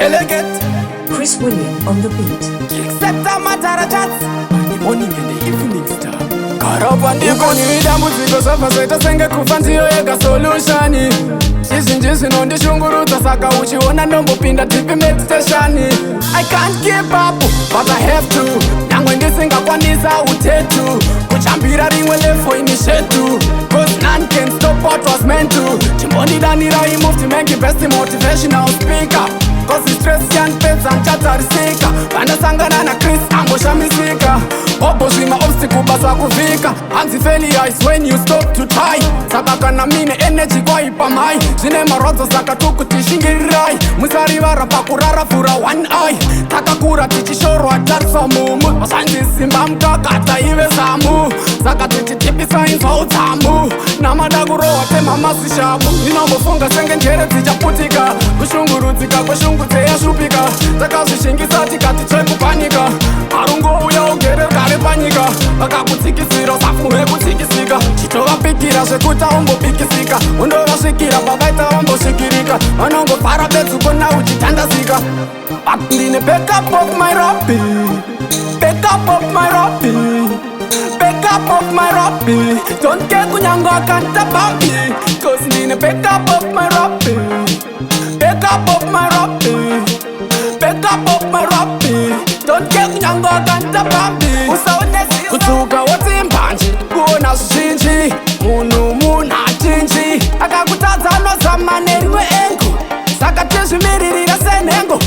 Delegate ChrisWilliam on the beat. Except Matarajats Monday morning and the evening star Karapa ndiko dambudziko zvabvazoita senge kufa ndiyo yega solution. Izvinji zvinondishungurudza saka uchiona ndombopinda deep meditation. I can't keep up but I have to. Nyangwe ndisingakwanisa utetu kuchambira rimwe level inishetu. Cause none can stop what was meant to. Chimbondidanira imove to make the best motivational speaker. Cause the stress can't pets and chatarisika. Vandasangana na Chris amboshamisika. Obozvima obstacle basa kuvika. Hanzi failure is when you stop to try. Saka kana mine energy kwaipa mai. Zvine marodzo saka tukutishingirirai. Musarivara pakurara fura one eye. Takakura tichishorwa tarisa mumu. Vasanzi simba mtakata ive samu. Saka tichitipisa inzwa utsamu. Namada kurowa tema masishamu. Ninombofunga senge njere dzichaputika. Kushungurudzika kweshungudze yashupika. Takazvishingisa tikati chekupanika. Arungouya ugere kare panyika. Vakakutsikisira usafuhe kutsikisika. Chitovapikira zvekuti aungopikisika. Undovasvikira pavaita vambosvikirika. Vanongofara bedzuko na uchitandazika. But ndine backup of my Rabbi. Backup of my Rabbi. Backup of my Rabbi. Don't get kunyanga kanta babi. Cause ndine backup of my Rabbi. Backup of my Rabbi. Backup of my Rabbi. Don't get kunyanga kanta babi. Usaonesi kutsuka woti mbanji. Kuona zvizhinji. Munhu achinji. Akakutadza anozama nerimwe engo. Saka tizvimiririra senhengo.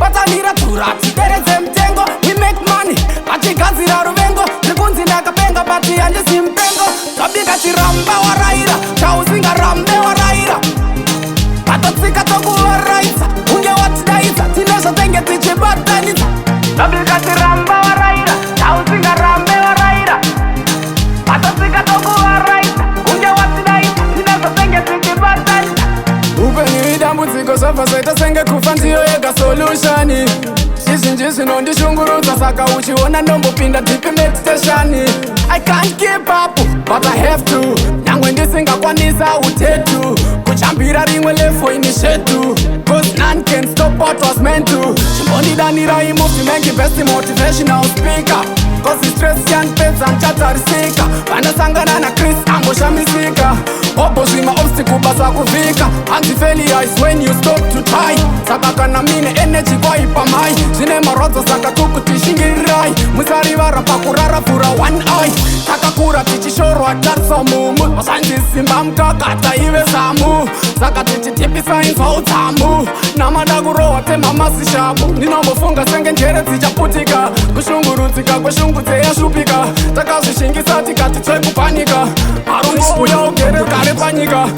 Batanira tura tideredze mutengo. We make money atigadzira ruvengo. Rikunzi ndakapenga bati handisi mupengo. Tabika chiramba waraira chausinga rambe waraira. Patotsika tokuvaraidza unge watidaidza tine zvotenge tichibatanidza. Tabika chiramba waraira chausinga rambe waraira. Patotsika tokuvaraidza unge watidaidza tine zvotenge tichibatanidza. Upenyu idambudziko zvabvazoita senge kufa ndiyo yega solution. Izvinji zvinondishungurudza saka uchiona ndombopinda deep meditation. I can't keep up but I have to. Nyangwe ndisingakwanisa utetu kuchambira rimwe level inishetu. Cause none can stop what was meant to. Chimbondidanira imove to make the best motivational speaker. Cause the stress can't pets and chatarisika. Vandasangana na Chris amboshamisika. Obozvima obstacle basa kuvika. Hanzi failure is when you stop to try. Saka kana mine energy kwaipa mai. Zvine marodzo saka tukutishingirirai. Musarivara pakurara fura one eye. Takakura tichishorwa tarisa mumu. Vasanzi simba mtakata ive samu. Saka tichitipisa inzwa utsamu. Namada kurowa tema masishamu. Ninombofunga senge njere dzichaputika. Kushungurudzika kweshungudze yashupika. Takazvishingisa tikati chekupanika. Arungouya ugere kare panyika.